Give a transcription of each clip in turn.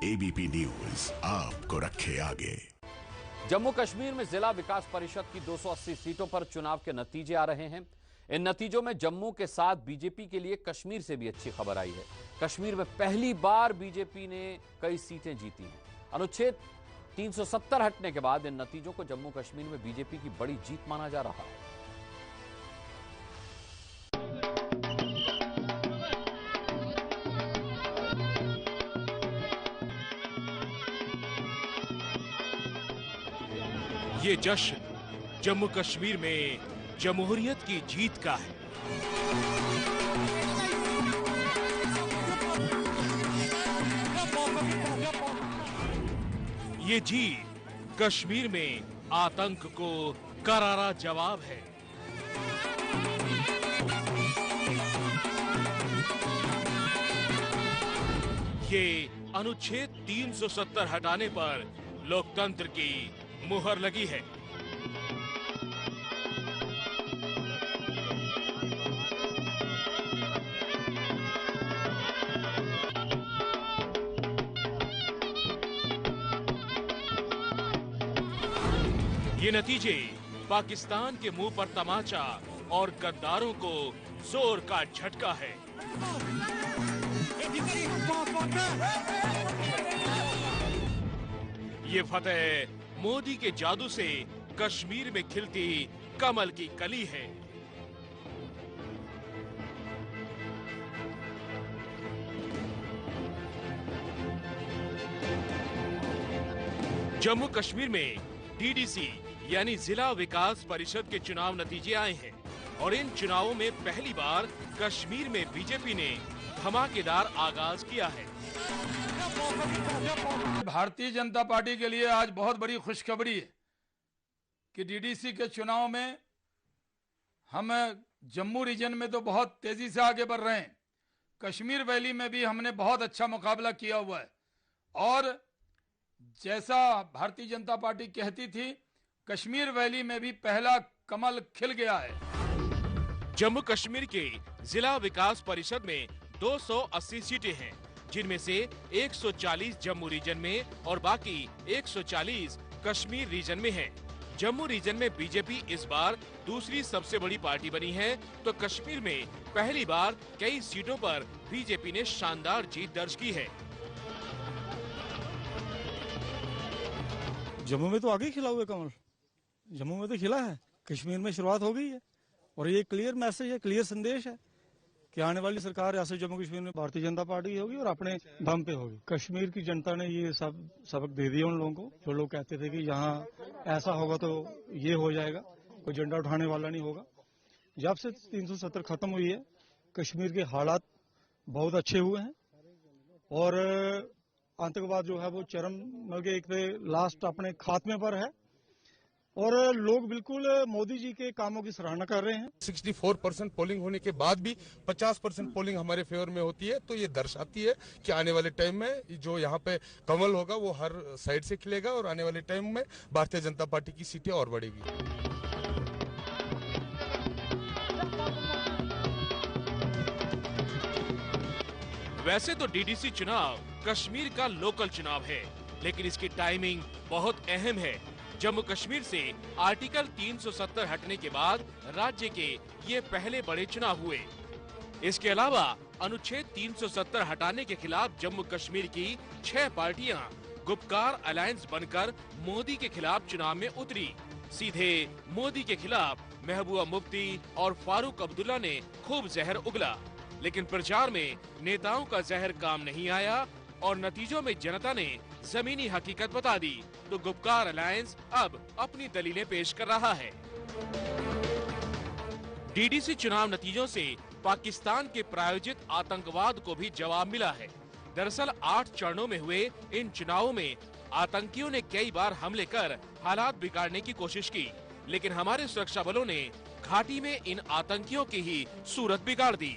ABP news आपको रखे आगे। जम्मू कश्मीर में जिला विकास परिषद की 280 सीटों पर चुनाव के नतीजे आ रहे हैं। इन नतीजों में जम्मू के साथ बीजेपी के लिए कश्मीर से भी अच्छी खबर आई है। कश्मीर में पहली बार बीजेपी ने कई सीटें जीती हैं। अनुच्छेद 370 हटने के बाद इन नतीजों को जम्मू कश्मीर में बीजेपी की बड़ी जीत माना जा रहा है। ये जश्न जम्मू कश्मीर में जमहूरियत की जीत का है। ये जीत कश्मीर में आतंक को करारा जवाब है। ये अनुच्छेद 370 हटाने पर लोकतंत्र की मुहर लगी है। ये नतीजे पाकिस्तान के मुंह पर तमाचा और गद्दारों को जोर का झटका है। ये फतेह मोदी के जादू से कश्मीर में खिलती कमल की कली है। जम्मू कश्मीर में डीडीसी यानी जिला विकास परिषद के चुनाव नतीजे आए हैं और इन चुनावों में पहली बार कश्मीर में बीजेपी ने धमाकेदार आगाज किया है। भारतीय जनता पार्टी के लिए आज बहुत बड़ी खुशखबरी है कि डीडीसी के चुनाव में हम जम्मू रीजन में तो बहुत तेजी से आगे बढ़ रहे हैं। कश्मीर वैली में भी हमने बहुत अच्छा मुकाबला किया हुआ है और जैसा भारतीय जनता पार्टी कहती थी, कश्मीर वैली में भी पहला कमल खिल गया है। जम्मू कश्मीर के जिला विकास परिषद में 280 सीटें हैं, जिनमें से 140 जम्मू रीजन में और बाकी 140 कश्मीर रीजन में हैं। जम्मू रीजन में बीजेपी इस बार दूसरी सबसे बड़ी पार्टी बनी है, तो कश्मीर में पहली बार कई सीटों पर बीजेपी ने शानदार जीत दर्ज की है। जम्मू में तो आगे खिला हुआ कमल, जम्मू में तो खिला है, कश्मीर में शुरुआत हो गई है और ये क्लियर मैसेज है, क्लियर संदेश है कि आने वाली सरकार रियासत जम्मू कश्मीर में भारतीय जनता पार्टी होगी और अपने दम पे होगी। कश्मीर की जनता ने ये सब सबक दे दिया उन लोगों को, जो लोग कहते थे कि यहाँ ऐसा होगा तो ये हो जाएगा, कोई झंडा उठाने वाला नहीं होगा। जब से 370 खत्म हुई है, कश्मीर के हालात बहुत अच्छे हुए हैं और आतंकवाद जो है वो चरम के एक पे लास्ट अपने खात्मे पर है और लोग बिल्कुल मोदी जी के कामों की सराहना कर रहे हैं। 64% पोलिंग होने के बाद भी 50% पोलिंग हमारे फेवर में होती है, तो ये दर्शाती है कि आने वाले टाइम में जो यहाँ पे कमल होगा वो हर साइड से खिलेगा और आने वाले टाइम में भारतीय जनता पार्टी की सीटें और बढ़ेगी। वैसे तो डीडीसी चुनाव कश्मीर का लोकल चुनाव है, लेकिन इसकी टाइमिंग बहुत अहम है। जम्मू कश्मीर से आर्टिकल 370 हटने के बाद राज्य के ये पहले बड़े चुनाव हुए। इसके अलावा अनुच्छेद 370 हटाने के खिलाफ जम्मू कश्मीर की 6 पार्टियां गुपकार अलायंस बनकर मोदी के खिलाफ चुनाव में उतरी। सीधे मोदी के खिलाफ महबूबा मुफ्ती और फारूक अब्दुल्ला ने खूब जहर उगला, लेकिन प्रचार में नेताओं का जहर काम नहीं आया और नतीजों में जनता ने जमीनी हकीकत बता दी, तो गुपकार अलायंस अब अपनी दलीलें पेश कर रहा है। डीडीसी चुनाव नतीजों से पाकिस्तान के प्रायोजित आतंकवाद को भी जवाब मिला है। दरअसल 8 चरणों में हुए इन चुनावों में आतंकियों ने कई बार हमले कर हालात बिगाड़ने की कोशिश की, लेकिन हमारे सुरक्षा बलों ने घाटी में इन आतंकियों की ही सूरत बिगाड़ दी।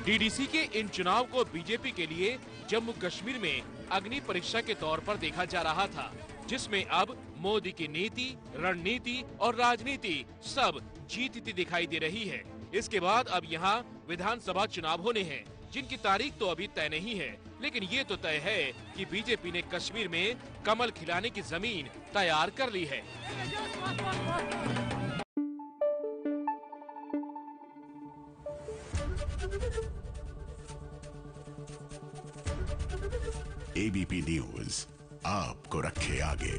डीडीसी के इन चुनाव को बीजेपी के लिए जम्मू कश्मीर में अग्नि परीक्षा के तौर पर देखा जा रहा था, जिसमें अब मोदी की नीति, रणनीति और राजनीति सब जीतती दिखाई दे रही है। इसके बाद अब यहाँ विधानसभा चुनाव होने हैं, जिनकी तारीख तो अभी तय नहीं है, लेकिन ये तो तय है कि बीजेपी ने कश्मीर में कमल खिलाने की जमीन तैयार कर ली है। एबीपी न्यूज आपको रखे आगे।